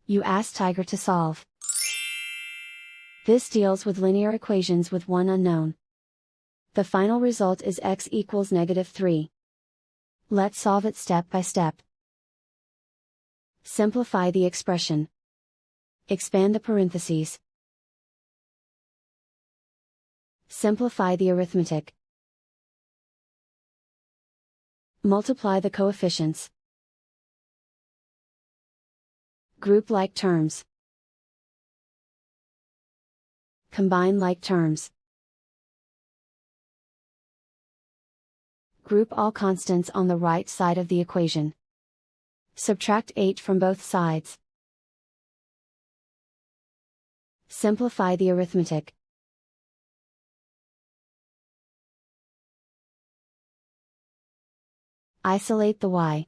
You ask Tiger to solve. This deals with linear equations with one unknown. The final result is x equals -3. Let's solve it step by step. Simplify the expression. Expand the parentheses. Simplify the arithmetic. Multiply the coefficients. Group like terms. Combine like terms. Group all constants on the right side of the equation. Subtract 8 from both sides. Simplify the arithmetic. Isolate the y.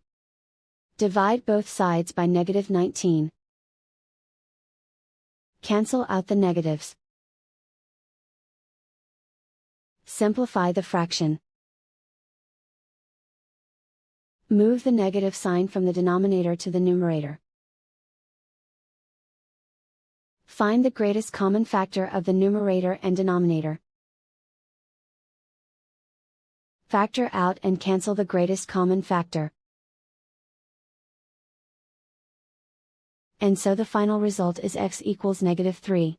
Divide both sides by -19. Cancel out the negatives. Simplify the fraction. Move the negative sign from the denominator to the numerator. Find the greatest common factor of the numerator and denominator. Factor out and cancel the greatest common factor. And so the final result is x equals -3.